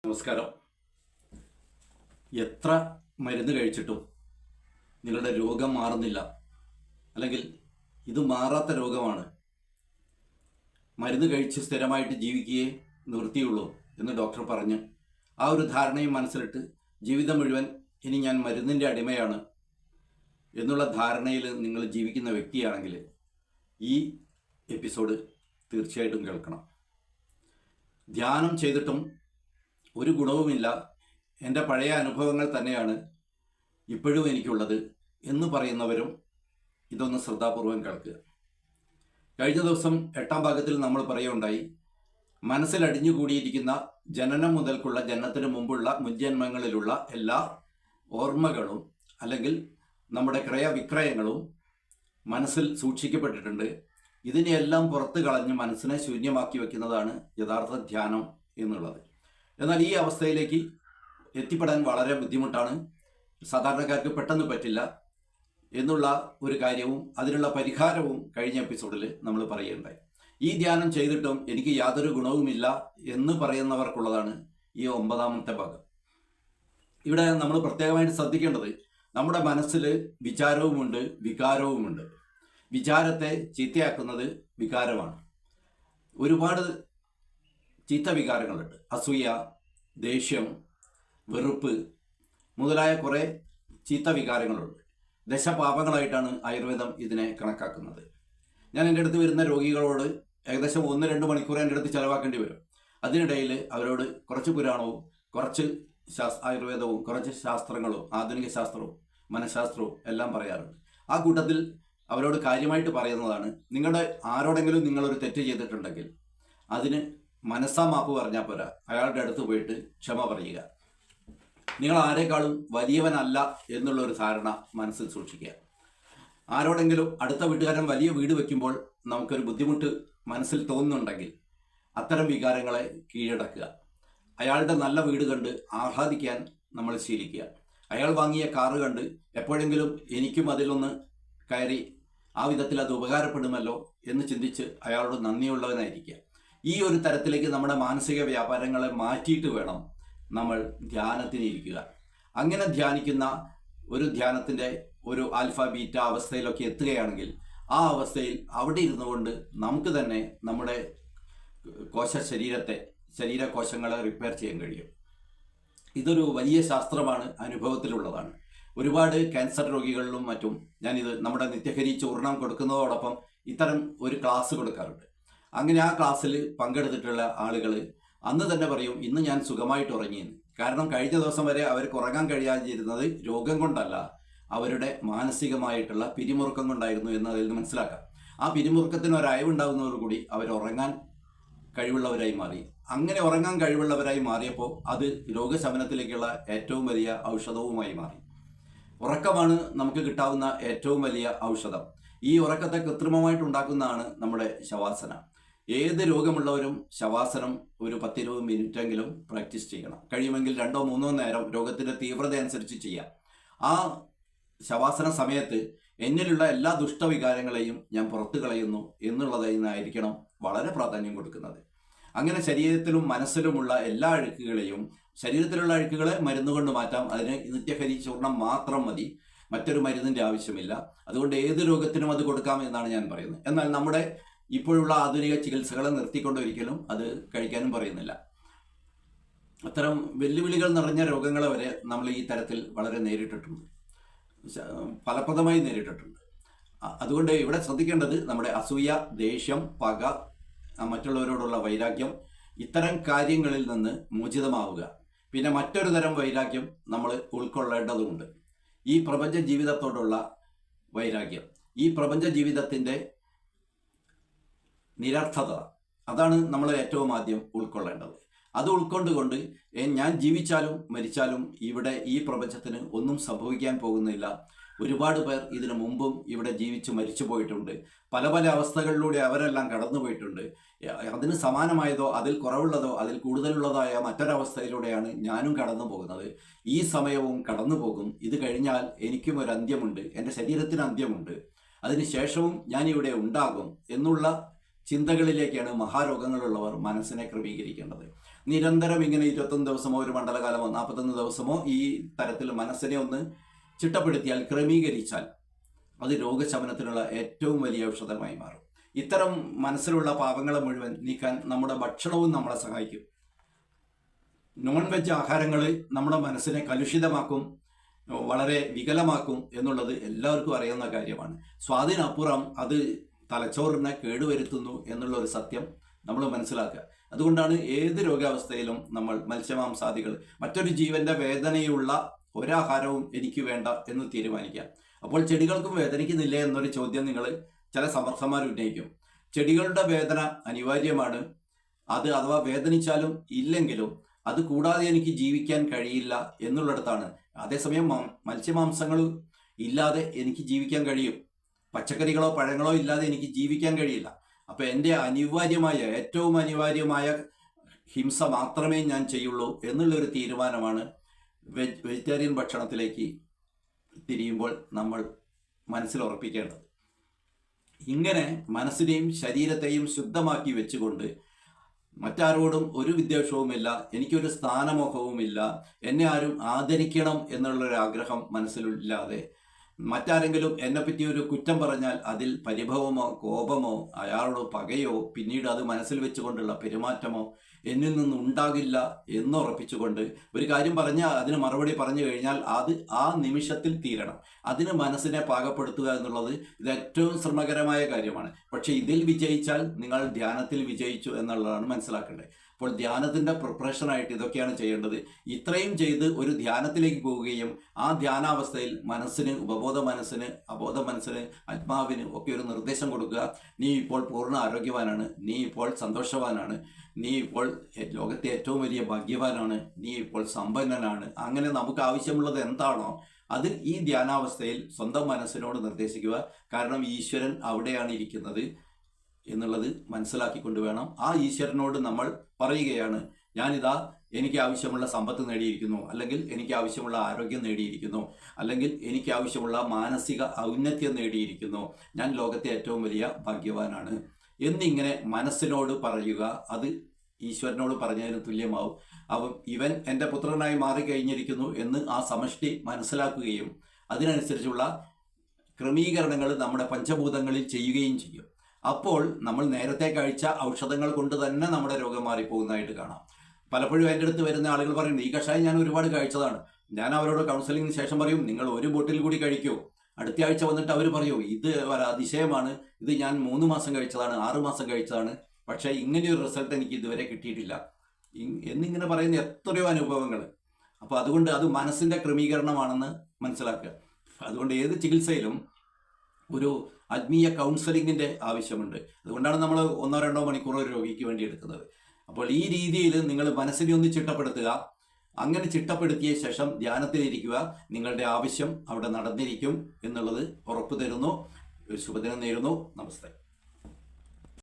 നമസ്കാരം. എത്ര മരുന്ന് കഴിച്ചിട്ടും നിങ്ങളുടെ രോഗം മാറുന്നില്ല, അല്ലെങ്കിൽ ഇത് മാറാത്ത രോഗമാണ്, മരുന്ന് കഴിച്ച് സ്ഥിരമായിട്ട് ജീവിക്കുകയേ നിവൃത്തിയുള്ളൂ എന്ന് ഡോക്ടർ പറഞ്ഞ് ആ ഒരു ധാരണയും മനസ്സിലിട്ട് ജീവിതം മുഴുവൻ ഇനി ഞാൻ മരുന്നിൻ്റെ അടിമയാണ് എന്നുള്ള ധാരണയിൽ നിങ്ങൾ ജീവിക്കുന്ന വ്യക്തിയാണെങ്കിൽ ഈ എപ്പിസോഡ് തീർച്ചയായിട്ടും കേൾക്കണം. ധ്യാനം ചെയ്തിട്ടും ഒരു ഗുണവുമില്ല, എൻ്റെ പഴയ അനുഭവങ്ങൾ തന്നെയാണ് ഇപ്പോഴും എനിക്കുള്ളത് എന്ന് പറയുന്നവരും ഇതൊന്ന് ശ്രദ്ധാപൂർവം കേൾക്കുക. കഴിഞ്ഞ ദിവസം 8ാം ഭാഗത്തിൽ നമ്മൾ പറയുകയുണ്ടായി, മനസ്സിലടിഞ്ഞുകൂടിയിരിക്കുന്ന ജനനം മുതൽക്കുള്ള ജനനത്തിന് മുമ്പുള്ള മുൻജന്മങ്ങളിലുള്ള എല്ലാ ഓർമ്മകളും അല്ലെങ്കിൽ നമ്മുടെ ക്രയവിക്രയങ്ങളും മനസ്സിൽ സൂക്ഷിക്കപ്പെട്ടിട്ടുണ്ട്. ഇതിനെയെല്ലാം പുറത്ത് കളഞ്ഞ് മനസ്സിനെ ശൂന്യമാക്കി വയ്ക്കുന്നതാണ് യഥാർത്ഥ ധ്യാനം എന്നുള്ളത്. എന്നാൽ ഈ അവസ്ഥയിലേക്ക് എത്തിപ്പെടാൻ വളരെ ബുദ്ധിമുട്ടാണ്, സാധാരണക്കാർക്ക് പെട്ടെന്ന് പറ്റില്ല എന്നുള്ള ഒരു കാര്യവും അതിനുള്ള പരിഹാരവും കഴിഞ്ഞ എപ്പിസോഡിൽ നമ്മൾ പറയുകയുണ്ടായി. ഈ ധ്യാനം ചെയ്തിട്ടും എനിക്ക് യാതൊരു ഗുണവുമില്ല എന്ന് പറയുന്നവർക്കുള്ളതാണ് ഈ 9ാമത്തെ ഭാഗം. ഇവിടെ നമ്മൾ പ്രത്യേകമായിട്ട് ശ്രദ്ധിക്കേണ്ടത്, നമ്മുടെ മനസ്സിൽ വിചാരവുമുണ്ട് വികാരവുമുണ്ട്. വിചാരത്തെ ചീത്തയാക്കുന്നത് വികാരമാണ്. ഒരുപാട് ചീത്ത വികാരങ്ങളുണ്ട്. അസൂയ, ദേഷ്യം, വെറുപ്പ് മുതലായ കുറേ ചീത്ത വികാരങ്ങളുണ്ട്. ദശപാപങ്ങളായിട്ടാണ് ആയുർവേദം ഇതിനെ കണക്കാക്കുന്നത്. ഞാൻ എൻ്റെ അടുത്ത് വരുന്ന രോഗികളോട് ഏകദേശം 1-2 മണിക്കൂർ എൻ്റെ അടുത്ത് ചിലവാക്കേണ്ടി വരും. അതിനിടയിൽ അവരോട് കുറച്ച് പുരാണവും കുറച്ച് ആയുർവേദവും കുറച്ച് ശാസ്ത്രങ്ങളും ആധുനിക ശാസ്ത്രവും മനഃശാസ്ത്രവും എല്ലാം പറയാറുണ്ട്. ആ കൂട്ടത്തിൽ അവരോട് കാര്യമായിട്ട് പറയുന്നതാണ്, നിങ്ങളുടെ ആരോടെങ്കിലും നിങ്ങളൊരു തെറ്റ് ചെയ്തിട്ടുണ്ടെങ്കിൽ അതിന് മനസ്സാ മാപ്പ് പറഞ്ഞാൽ പോരാ, അയാളുടെ അടുത്ത് പോയിട്ട് ക്ഷമ പറയുക. നിങ്ങൾ ആരെക്കാളും വലിയവനല്ല എന്നുള്ളൊരു ധാരണ മനസ്സിൽ സൂക്ഷിക്കുക. ആരോടെങ്കിലും അടുത്ത വീട്ടുകാരൻ വലിയ വീട് വയ്ക്കുമ്പോൾ നമുക്കൊരു ബുദ്ധിമുട്ട് മനസ്സിൽ തോന്നുന്നുണ്ടെങ്കിൽ അത്തരം വികാരങ്ങളെ കീഴടക്കുക. അയാളുടെ നല്ല വീട് കണ്ട് ആഹ്ലാദിക്കാൻ നമ്മൾ ശീലിക്കുക. അയാൾ വാങ്ങിയ കാറ് കണ്ട് എപ്പോഴെങ്കിലും എനിക്കും അതിലൊന്ന് കയറി ആ വിധത്തിൽ അത് ഉപകാരപ്പെടുമല്ലോ എന്ന് ചിന്തിച്ച് അയാളോട് നന്ദിയുള്ളവനായിരിക്കുക. ഈ ഒരു തരത്തിലേക്ക് നമ്മുടെ മാനസിക വ്യാപാരങ്ങളെ മാറ്റിയിട്ട് വേണം നമ്മൾ ധ്യാനത്തിന് ഇരിക്കുക. അങ്ങനെ ധ്യാനിക്കുന്ന ഒരു ധ്യാനത്തിൻ്റെ ഒരു ആൽഫ ബീറ്റ അവസ്ഥയിലൊക്കെ എത്തുകയാണെങ്കിൽ ആ അവസ്ഥയിൽ അവിടെ ഇരുന്നു കൊണ്ട് നമുക്ക് തന്നെ നമ്മുടെ ശരീരകോശങ്ങളെ റിപ്പയർ ചെയ്യാൻ കഴിയും. ഇതൊരു വലിയ ശാസ്ത്രമാണ്, അനുഭവത്തിലുള്ളതാണ്. ഒരുപാട് ക്യാൻസർ രോഗികളിലും മറ്റും ഞാനിത് നമ്മുടെ നിത്യഹരി ചൂർണം കൊടുക്കുന്നതോടൊപ്പം ഇത്തരം ഒരു ക്ലാസ് കൊടുക്കാറുണ്ട്. അങ്ങനെ ആ ക്ലാസ്സിൽ പങ്കെടുത്തിട്ടുള്ള ആളുകൾ അന്ന് തന്നെ പറയും, ഇന്ന് ഞാൻ സുഖമായിട്ട് ഉറങ്ങിയെന്ന്. കാരണം കഴിഞ്ഞ ദിവസം വരെ അവർക്ക് ഉറങ്ങാൻ കഴിയാതിരുന്നത് രോഗം കൊണ്ടല്ല, അവരുടെ മാനസികമായിട്ടുള്ള പിരിമുറുക്കം കൊണ്ടായിരുന്നു എന്ന് അതിൽ നിന്ന് മനസ്സിലാക്കാം. ആ പിരിമുറുക്കത്തിന് ഒരു അയവുണ്ടാകുന്നതോടുകൂടി അവർ ഉറങ്ങാൻ കഴിവുള്ളവരായി മാറി. അങ്ങനെ ഉറങ്ങാൻ കഴിവുള്ളവരായി മാറിയപ്പോൾ അത് രോഗശമനത്തിലേക്കുള്ള ഏറ്റവും വലിയ ഔഷധവുമായി മാറി. ഉറക്കമാണ് നമുക്ക് കിട്ടാവുന്ന ഏറ്റവും വലിയ ഔഷധം. ഈ ഉറക്കത്തെ കൃത്രിമമായിട്ട് ഉണ്ടാക്കുന്നതാണ് നമ്മുടെ ശവാസന. ഏത് രോഗമുള്ളവരും ശവാസനം ഒരു 10-20 മിനിറ്റെങ്കിലും പ്രാക്ടീസ് ചെയ്യണം. കഴിയുമെങ്കിൽ 2-3 നേരം രോഗത്തിൻ്റെ തീവ്രത അനുസരിച്ച് ചെയ്യാം. ആ ശവാസന സമയത്ത് എന്നിലുള്ള എല്ലാ ദുഷ്ടവികാരങ്ങളെയും ഞാൻ പുറത്തു കളയുന്നു എന്നുള്ളതായിരിക്കണം വളരെ പ്രാധാന്യം കൊടുക്കുന്നത്. അങ്ങനെ ശരീരത്തിലും മനസ്സിലുമുള്ള എല്ലാ അഴുക്കുകളെയും, ശരീരത്തിലുള്ള അഴുക്കുകളെ മരുന്നുകൊണ്ട് മാറ്റാം. അതിന് നിത്യഹരി ചൂർണം മാത്രം മതി, മറ്റൊരു മരുന്നിൻ്റെ ആവശ്യമില്ല. അതുകൊണ്ട് ഏത് രോഗത്തിനും അത് കൊടുക്കാം എന്നാണ് ഞാൻ പറയുന്നത്. എന്നാൽ നമ്മുടെ ഇപ്പോഴുള്ള ആധുനിക ചികിത്സകളെ നിർത്തിക്കൊണ്ട് ഒരിക്കലും അത് കഴിക്കാനും പറയുന്നില്ല. അത്തരം വെല്ലുവിളികൾ നിറഞ്ഞ രോഗങ്ങളെ വരെ നമ്മൾ ഈ തരത്തിൽ വളരെ നേരിട്ടിട്ടുണ്ട്, ഫലപ്രദമായി നേരിട്ടിട്ടുണ്ട്. അതുകൊണ്ട് ഇവിടെ ശ്രദ്ധിക്കേണ്ടത് നമ്മുടെ അസൂയ, ദേഷ്യം, പക, മറ്റുള്ളവരോടുള്ള വൈരാഗ്യം, ഇത്തരം കാര്യങ്ങളിൽ നിന്ന് മോചിതമാവുക. പിന്നെ മറ്റൊരു തരം വൈരാഗ്യം നമ്മൾ ഉൾക്കൊള്ളേണ്ടതുണ്ട്, ഈ പ്രപഞ്ച ജീവിതത്തോടുള്ള വൈരാഗ്യം. ഈ പ്രപഞ്ച ജീവിതത്തിൻ്റെ നിരർത്ഥത, അതാണ് നമ്മൾ ഏറ്റവും ആദ്യം ഉൾക്കൊള്ളേണ്ടത്. അത് ഉൾക്കൊണ്ടുകൊണ്ട് ഞാൻ ജീവിച്ചാലും മരിച്ചാലും ഇവിടെ ഈ പ്രപഞ്ചത്തിന് ഒന്നും സംഭവിക്കാൻ പോകുന്നില്ല. ഒരുപാട് പേർ ഇതിനു മുമ്പും ഇവിടെ ജീവിച്ച് മരിച്ചു പോയിട്ടുണ്ട്. പല പല അവസ്ഥകളിലൂടെ അവരെല്ലാം കടന്നു പോയിട്ടുണ്ട്. അതിന് സമാനമായതോ അതിൽ കുറവുള്ളതോ അതിൽ കൂടുതലുള്ളതായ മറ്റൊരവസ്ഥയിലൂടെയാണ് ഞാനും കടന്നു പോകുന്നത്. ഈ സമയവും കടന്നു പോകും. ഇത് കഴിഞ്ഞാൽ എനിക്കും ഒരു അന്ത്യമുണ്ട്, എൻ്റെ ശരീരത്തിന് അന്ത്യമുണ്ട്, അതിനുശേഷവും ഞാനിവിടെ ഉണ്ടാകും എന്നുള്ള ചിന്തകളിലേക്കാണ് മഹാരോഗങ്ങളുള്ളവർ മനസ്സിനെ ക്രമീകരിക്കേണ്ടത്. നിരന്തരം ഇങ്ങനെ 21 ദിവസമോ ഒരു മണ്ഡലകാലമോ 41 ദിവസമോ ഈ തരത്തിൽ മനസ്സിനെ ഒന്ന് ചിട്ടപ്പെടുത്തിയാൽ, ക്രമീകരിച്ചാൽ അത് രോഗശമനത്തിനുള്ള ഏറ്റവും വലിയ ഔഷധമായി മാറും. ഇത്തരം മനസ്സിലുള്ള പാപങ്ങളെ മുഴുവൻ നീക്കാൻ നമ്മുടെ ഭക്ഷണവും നമ്മളെ സഹായിക്കും. നോൺ വെജ് ആഹാരങ്ങൾ നമ്മുടെ മനസ്സിനെ കലുഷിതമാക്കും, വളരെ വികലമാക്കും എന്നുള്ളത് എല്ലാവർക്കും അറിയാവുന്ന കാര്യമാണ്. സ്വാദിനപ്പുറം അത് തലച്ചോറിനെ കേടുവരുത്തുന്നു എന്നുള്ള ഒരു സത്യം നമ്മൾ മനസ്സിലാക്കുക. അതുകൊണ്ടാണ് ഏത് രോഗാവസ്ഥയിലും നമ്മൾ മത്സ്യമാംസാദികൾ, മറ്റൊരു ജീവന്റെ വേദനയുള്ള ഒരാഹാരവും എനിക്ക് വേണ്ട എന്ന് തീരുമാനിക്കാം. അപ്പോൾ ചെടികൾക്കും വേദനിക്കുന്നില്ലേ എന്നൊരു ചോദ്യം നിങ്ങൾ ചില സമർത്ഥന്മാർ ഉന്നയിക്കും. ചെടികളുടെ വേദന അനിവാര്യമാണ്. അത് അഥവാ വേദനിച്ചാലും ഇല്ലെങ്കിലും അത് കൂടാതെ എനിക്ക് ജീവിക്കാൻ കഴിയില്ല എന്നുള്ളിടത്താണ്. അതേസമയം മത്സ്യമാംസങ്ങൾ ഇല്ലാതെ എനിക്ക് ജീവിക്കാൻ കഴിയും, പച്ചക്കറികളോ പഴങ്ങളോ ഇല്ലാതെ എനിക്ക് ജീവിക്കാൻ കഴിയില്ല. അപ്പോൾ എൻ്റെ അനിവാര്യമായ, ഏറ്റവും അനിവാര്യമായ ഹിംസ മാത്രമേ ഞാൻ ചെയ്യുള്ളൂ എന്നുള്ളൊരു തീരുമാനമാണ് വെജിറ്റേറിയൻ ഭക്ഷണത്തിലേക്ക് തിരിയുമ്പോൾ നമ്മൾ മനസ്സിൽ ഉറപ്പിക്കേണ്ടത്. ഇങ്ങനെ മനസ്സിനെയും ശരീരത്തെയും ശുദ്ധമാക്കി വെച്ചുകൊണ്ട് മറ്റാരോടും ഒരു വിദ്വേഷവുമില്ല, എനിക്കൊരു സ്ഥാനമോഹവുമില്ല, എന്നെ ആരും ആദരിക്കണം എന്നുള്ളൊരാഗ്രഹം മനസ്സിലില്ലാതെ, മറ്റാരെങ്കിലും എന്നെപ്പറ്റി ഒരു കുറ്റം പറഞ്ഞാൽ അതിൽ പരിഭവമോ കോപമോ അയാളോ പകയോ പിന്നീട് അത് മനസ്സിൽ വെച്ചുകൊണ്ടുള്ള പെരുമാറ്റമോ എന്നിൽ നിന്നുണ്ടാകില്ല എന്നുറപ്പിച്ചുകൊണ്ട് ഒരു കാര്യം പറഞ്ഞാൽ അതിന് മറുപടി പറഞ്ഞു കഴിഞ്ഞാൽ അത് ആ നിമിഷത്തിൽ തീരണം. അതിന് മനസ്സിനെ പാകപ്പെടുത്തുക എന്നുള്ളത് ഇത് ഏറ്റവും ശ്രമകരമായ കാര്യമാണ്. പക്ഷെ ഇതിൽ വിജയിച്ചാൽ നിങ്ങൾ ധ്യാനത്തിൽ വിജയിച്ചു എന്നുള്ളതാണ് മനസ്സിലാക്കേണ്ടത്. അപ്പോൾ ധ്യാനത്തിൻ്റെ പ്രിപ്പറേഷനായിട്ട് ഇതൊക്കെയാണ് ചെയ്യേണ്ടത്. ഇത്രയും ചെയ്ത് ഒരു ധ്യാനത്തിലേക്ക് പോവുകയും ആ ധ്യാനാവസ്ഥയിൽ മനസ്സിന്, ഉപബോധ മനസ്സിന്, അബോധ മനസ്സിന്, ആത്മാവിന് ഒക്കെ ഒരു നിർദ്ദേശം കൊടുക്കുക. നീ ഇപ്പോൾ പൂർണ്ണ ആരോഗ്യവാനാണ്, നീ ഇപ്പോൾ സന്തോഷവാനാണ്, നീ ഇപ്പോൾ ലോകത്തെ ഏറ്റവും വലിയ ഭാഗ്യവാനാണ്, നീ ഇപ്പോൾ സമ്പന്നനാണ്. അങ്ങനെ നമുക്ക് ആവശ്യമുള്ളത് എന്താണോ അത് ഈ ധ്യാനാവസ്ഥയിൽ സ്വന്തം മനസ്സിനോട് നിർദ്ദേശിക്കുക. കാരണം ഈശ്വരൻ അവിടെയാണ് ഇരിക്കുന്നത് എന്നുള്ളത് മനസ്സിലാക്കിക്കൊണ്ട് വേണം ആ ഈശ്വരനോട് നമ്മൾ പറയുകയാണ്, ഞാനിതാ എനിക്ക് ആവശ്യമുള്ള സമ്പത്ത് നേടിയിരിക്കുന്നു, അല്ലെങ്കിൽ എനിക്ക് ആവശ്യമുള്ള ആരോഗ്യം നേടിയിരിക്കുന്നു, അല്ലെങ്കിൽ എനിക്ക് ആവശ്യമുള്ള മാനസിക ഔന്നത്യം നേടിയിരിക്കുന്നു, ഞാൻ ലോകത്തെ ഏറ്റവും വലിയ ഭാഗ്യവാനാണ് എന്നിങ്ങനെ മനസ്സിനോട് പറയുക. അത് ഈശ്വരനോട് പറഞ്ഞതിന് തുല്യമാവും. അവൻ ഇവൻ എൻ്റെ പുത്രനായി മാറിക്കഴിഞ്ഞിരിക്കുന്നു എന്ന് ആ സമഷ്ടി മനസ്സിലാക്കുകയും അതിനനുസരിച്ചുള്ള ക്രമീകരണങ്ങൾ നമ്മുടെ പഞ്ചഭൂതങ്ങളിൽ ചെയ്യുകയും ചെയ്യും. അപ്പോൾ നമ്മൾ നേരത്തെ കഴിച്ച ഔഷധങ്ങൾ കൊണ്ട് തന്നെ നമ്മുടെ രോഗം മാറിപ്പോകുന്നതായിട്ട് കാണാം. പലപ്പോഴും എൻ്റെ അടുത്ത് വരുന്ന ആളുകൾ പറയും, ഈ കഷായം ഞാൻ ഒരുപാട് കഴിച്ചതാണ്. ഞാൻ അവരോട് കൗൺസിലിങ്ങിന് ശേഷം പറയും, നിങ്ങൾ ഒരു ബോട്ടിൽ കൂടി കഴിക്കൂ. അടുത്ത ആഴ്ച വന്നിട്ട് അവർ പറയൂ, ഇത് അതിശയമാണ്, ഇത് ഞാൻ 3 മാസം കഴിച്ചതാണ്, 6 മാസം കഴിച്ചതാണ്, പക്ഷേ ഇങ്ങനെയൊരു റിസൾട്ട് എനിക്ക് ഇതുവരെ കിട്ടിയിട്ടില്ല എന്നിങ്ങനെ പറയുന്ന എത്രയോ അനുഭവങ്ങൾ. അപ്പോൾ അതുകൊണ്ട് അത് മനസ്സിൻ്റെ ക്രമീകരണമാണെന്ന് മനസ്സിലാക്കുക. അതുകൊണ്ട് ഏത് ചികിത്സയിലും ഒരു ആത്മീയ കൗൺസിലിങ്ങിൻ്റെ ആവശ്യമുണ്ട്. അതുകൊണ്ടാണ് നമ്മൾ 1-2 മണിക്കൂർ ഒരു രോഗിക്ക് വേണ്ടി എടുക്കുന്നത്. അപ്പോൾ ഈ രീതിയിൽ നിങ്ങൾ മനസ്സിനെ ഒന്ന് ചിട്ടപ്പെടുത്തുക. അങ്ങനെ ചിട്ടപ്പെടുത്തിയ ശേഷം ധ്യാനത്തിലിരിക്കുക. നിങ്ങളുടെ ആവശ്യം അവിടെ നടന്നിരിക്കും എന്നുള്ളത് ഉറപ്പു തരുന്നു. ശുഭദിനം നേരുന്നു. നമസ്തേ.